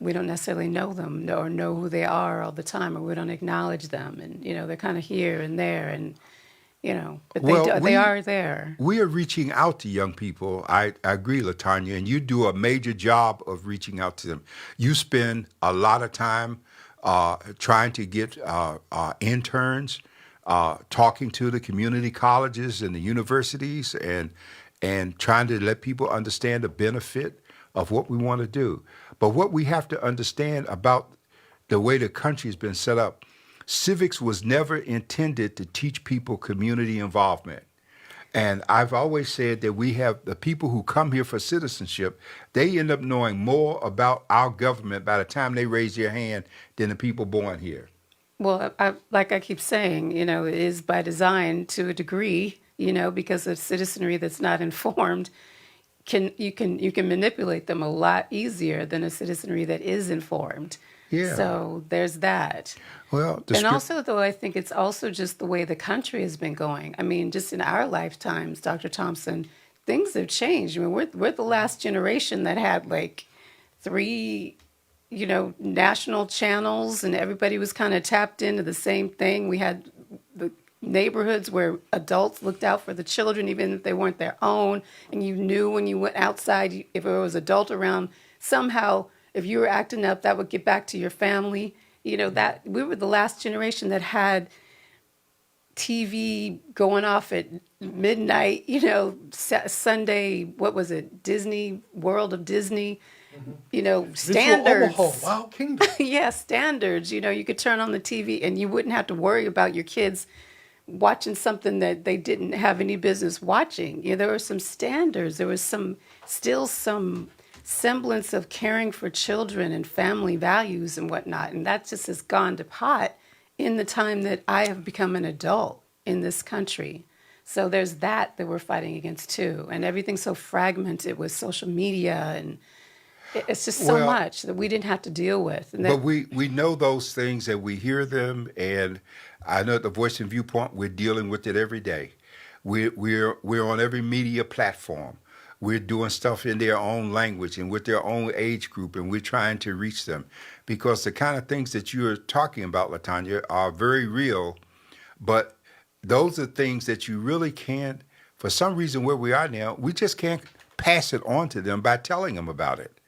we don't necessarily know them or know who they are all the time, or we don't acknowledge them. And, they're kind of here and there and, but they are there.
We are reaching out to young people. I agree, Latanya, and you do a major job of reaching out to them. You spend a lot of time trying to get interns, talking to the community colleges and the universities, and trying to let people understand the benefit of what we want to do. But what we have to understand about the way the country has been set up, civics was never intended to teach people community involvement. And I've always said that we have the people who come here for citizenship, they end up knowing more about our government by the time they raise their hand than the people born here.
Well, like I keep saying, it is by design to a degree, because of citizenry that's not informed, you can manipulate them a lot easier than a citizenry that is informed.
Yeah.
So there's that.
Well,
and also, though, I think it's also just the way the country has been going. I mean, just in our lifetimes, Dr. Thompson, things have changed. I mean, we're the last generation that had like 3, national channels, and everybody was kind of tapped into the same thing. We had the neighborhoods where adults looked out for the children, even if they weren't their own. And you knew when you went outside, if there was adult around, somehow, if you were acting up, that would get back to your family. That we were the last generation that had TV going off at midnight, Sunday, what was it? Disney, World of Disney, standards.
Wow, Kingdom.
Yeah, standards. You could turn on the TV and you wouldn't have to worry about your kids watching something that they didn't have any business watching. There were some standards. There was still some semblance of caring for children and family values and whatnot. And that just has gone to pot in the time that I have become an adult in this country. So there's that we're fighting against too. And everything's so fragmented with social media, and it's just so much that we didn't have to deal with. And
but we know those things and we hear them, and I know at the Voice and Viewpoint, we're dealing with it every day. We're on every media platform. We're doing stuff in their own language and with their own age group, and we're trying to reach them. Because the kind of things that you're talking about, Latanya, are very real, but those are things that you really can't, for some reason where we are now, we just can't pass it on to them by telling them about it.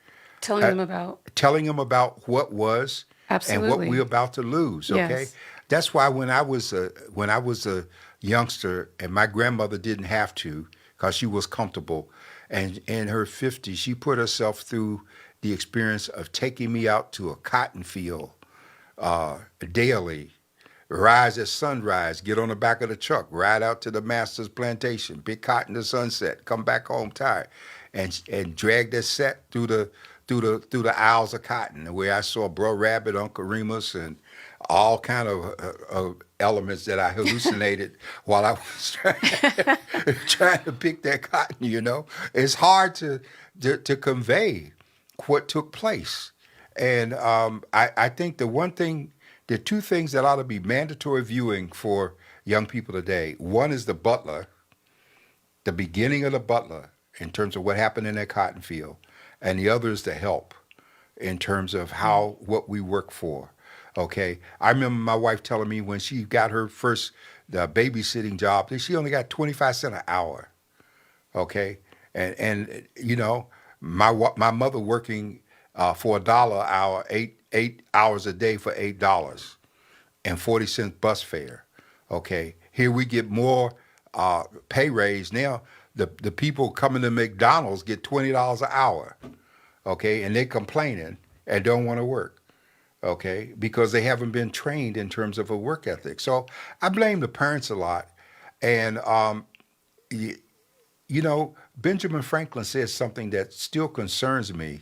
Telling them about
what was
Absolutely.
and what we're about to lose, okay?
Yes.
That's why when I was a youngster and my grandmother didn't have to because she was comfortable, and in her 50s, she put herself through the experience of taking me out to a cotton field daily rise at sunrise, get on the back of the truck, ride out to the master's plantation, pick cotton to sunset, come back home tired, and drag that set through the aisles of cotton, where I saw Bro Rabbit, Uncle Remus, and all kind of elements that I hallucinated while I was trying to pick that cotton. It's hard to convey what took place, and I think the two things that ought to be mandatory viewing for young people today. One is the Butler, the beginning of the Butler in terms of what happened in that cotton field, and the other is the Help in terms of what we work for. Okay, I remember my wife telling me when she got her first babysitting job that she only got 25 cents an hour. Okay, and my mother working for $1 an hour, eight hours a day for $8.40 bus fare. Okay, here we get more pay raise now. The people coming to McDonald's get $20 an hour. Okay, and they're complaining and don't want to work. Okay, because they haven't been trained in terms of a work ethic. So I blame the parents a lot. And Benjamin Franklin says something that still concerns me,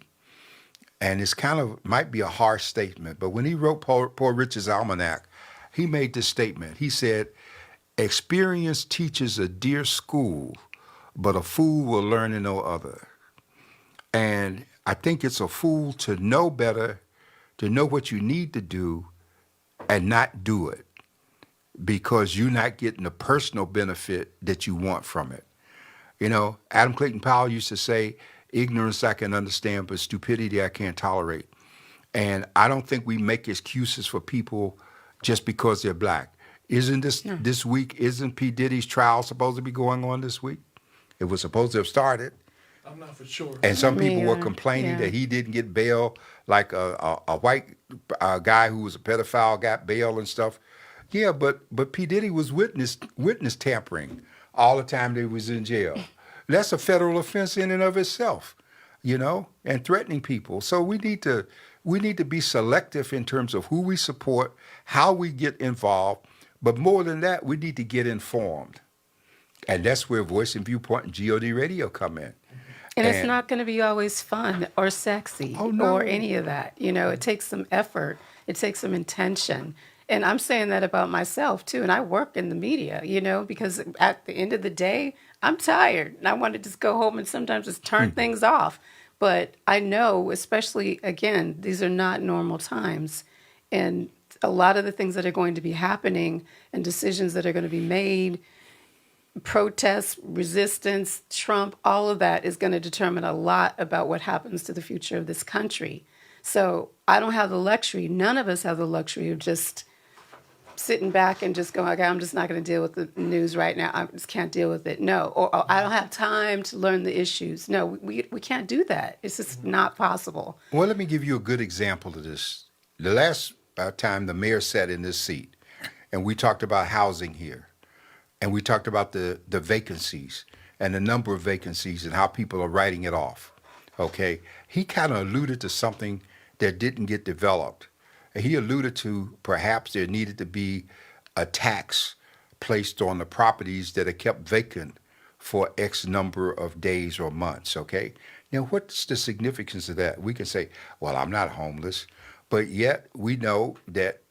and it's kind of might be a harsh statement, but when he wrote Poor Richard's Almanac, he made this statement. He said, "Experience teaches a dear school, but a fool will learn in no other." And I think it's a fool to know better, to know what you need to do, and not do it because you're not getting the personal benefit that you want from it. Adam Clayton Powell used to say, "Ignorance I can understand, but stupidity I can't tolerate." And I don't think we make excuses for people just because they're black. Isn't this week, isn't P. Diddy's trial supposed to be going on this week? It was supposed to have started.
I'm not for sure.
And some people were complaining that he didn't get bail, like a white guy who was a pedophile got bail and stuff. Yeah, but P. Diddy was witness tampering all the time that he was in jail. That's a federal offense in and of itself, and threatening people. So we need to be selective in terms of who we support, how we get involved, but more than that, we need to get informed. And that's where Voice and Viewpoint and GOD Radio come in.
And it's not going to be always fun or sexy or any of that. It takes some effort. It takes some intention. And I'm saying that about myself, too. And I work in the media, because at the end of the day, I'm tired. And I want to just go home and sometimes just turn things off. But I know, especially, again, these are not normal times. And a lot of the things that are going to be happening and decisions that are going to be made, protests, resistance, Trump, all of that is going to determine a lot about what happens to the future of this country. So I don't have the luxury, none of us have the luxury of just sitting back and just going, okay, I'm just not going to deal with the news right now. I just can't deal with it. No. Or I don't have time to learn the issues. No, we can't do that. It's just not possible.
Well, let me give you a good example of this. The last time the mayor sat in this seat, and we talked about housing here, and we talked about the vacancies and the number of vacancies and how people are writing it off. Okay, he kind of alluded to something that didn't get developed. He alluded to perhaps there needed to be a tax placed on the properties that are kept vacant for X number of days or months, okay? Now, what's the significance of that? We can say, well, I'm not homeless, but yet we know that,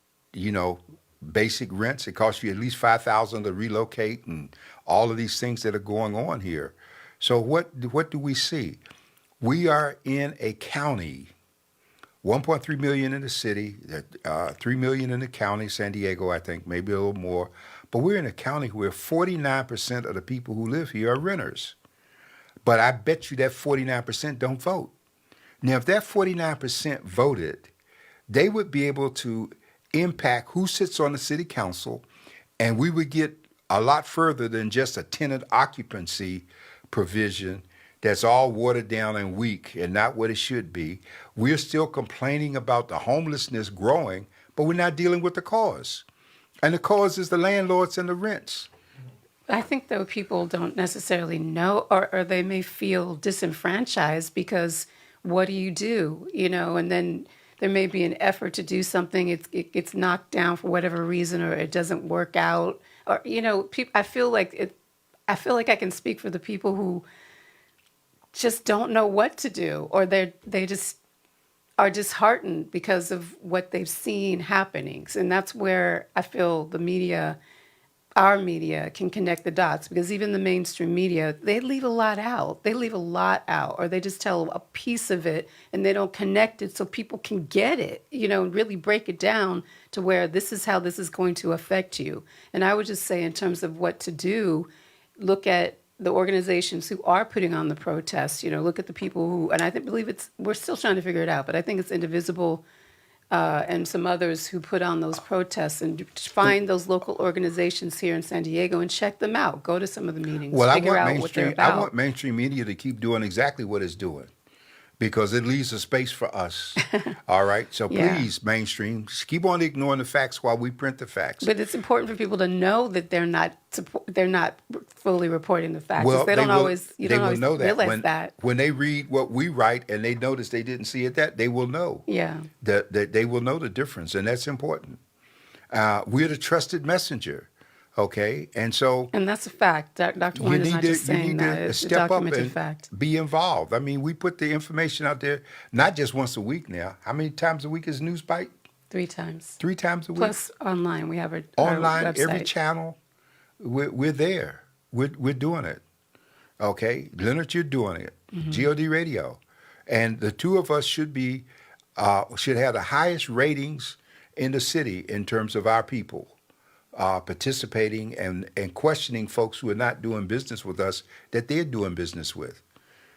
basic rents, it costs you at least $5,000 to relocate and all of these things that are going on here. So what do we see? We are in a county, 1.3 million in the city, 3 million in the county, San Diego, I think, maybe a little more. But we're in a county where 49% of the people who live here are renters. But I bet you that 49% don't vote. Now, if that 49% voted, they would be able to impact who sits on the city council, and we would get a lot further than just a tenant occupancy provision that's all watered down and weak and not what it should be. We're still complaining about the homelessness growing, but we're not dealing with the cause. And the cause is the landlords and the rents.
I think, though, people don't necessarily know, or they may feel disenfranchised because what do? And then there may be an effort to do something, it gets knocked down for whatever reason, or it doesn't work out, or I feel like I can speak for the people who just don't know what to do, or they just are disheartened because of what they've seen happenings. And that's where I feel the media, our media, can connect the dots, because even the mainstream media, they leave a lot out. They leave a lot out, or they just tell a piece of it and they don't connect it so people can get it, and really break it down to where this is how this is going to affect you. And I would just say, in terms of what to do, look at the organizations who are putting on the protests. Look at the people who, and we're still trying to figure it out, but I think it's Indivisible and some others who put on those protests, and find those local organizations here in San Diego and check them out. Go to some of the meetings,
Well,
figure out what they're about.
I want mainstream media to keep doing exactly what it's doing, because it leaves a space for us. All right? So
Yeah.
please, mainstream, just keep on ignoring the facts while we print the facts.
But it's important for people to know that they're not fully reporting the facts.
Well,
They don't
will,
always, you
they
don't
will
always
know that.
realize that.
When they read what we write and they notice they didn't see it, that they will know.
Yeah.
That they will know the difference, and that's important. We're the trusted messenger, okay? And so
And that's a fact. Dr. Warren is not just saying that. It's a
step up
documented
and
fact.
be involved. I mean, we put the information out there not just once a week now. How many times a week is News Bite?
3 times.
3 times a week?
Plus online. We have our
Online,
website.
every channel, we're there. We're doing it. Okay, Leonard, you're doing it. GOD Radio, and the two of us should have the highest ratings in the city in terms of our people participating and questioning folks who are not doing business with us that they're doing business with.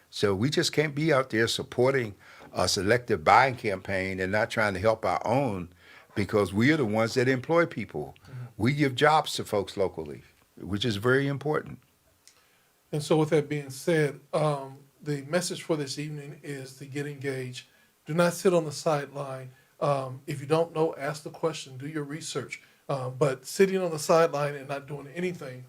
So we just can't be out there supporting a selective buying campaign and not trying to help our own, because we are the ones that employ people. We give jobs to folks locally, which is very important.
And so with that being said, the message for this evening is to get engaged. Do not sit on the sideline. If you don't know, ask the question, do your research. But sitting on the sideline and not doing anything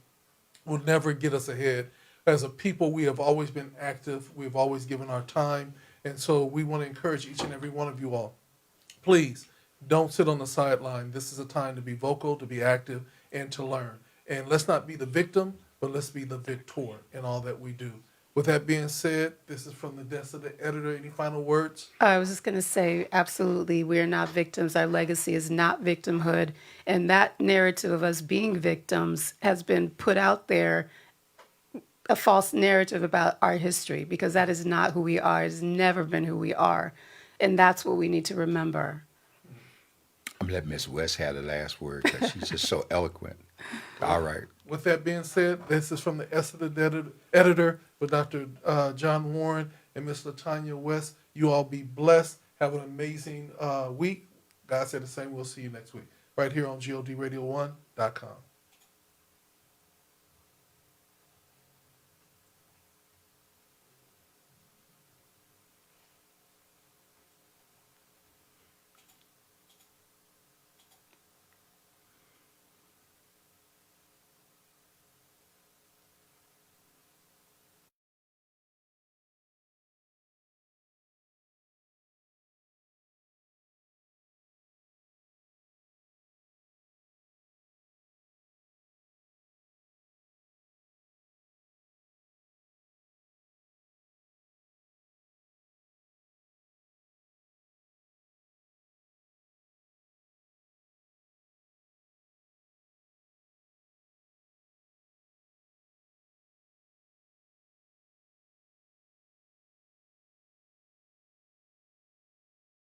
will never get us ahead. As a people, we have always been active. We've always given our time. And so we want to encourage each and every one of you all. Please don't sit on the sideline. This is a time to be vocal, to be active, and to learn. And let's not be the victim, but let's be the victor in all that we do. With that being said, this is from the desk of the editor. Any final words?
I was just going to say, absolutely, we are not victims. Our legacy is not victimhood. And that narrative of us being victims has been put out there, a false narrative about our history, because that is not who we are. It's never been who we are. And that's what we need to remember.
I'm going to let Miss West have the last word, because she's just so eloquent. All right.
With that being said, this is from the desk of the editor with Dr. John Warren and Miss Latanya West. You all be blessed. Have an amazing week. God said the same. We'll see you next week right here on GODRadio1.com.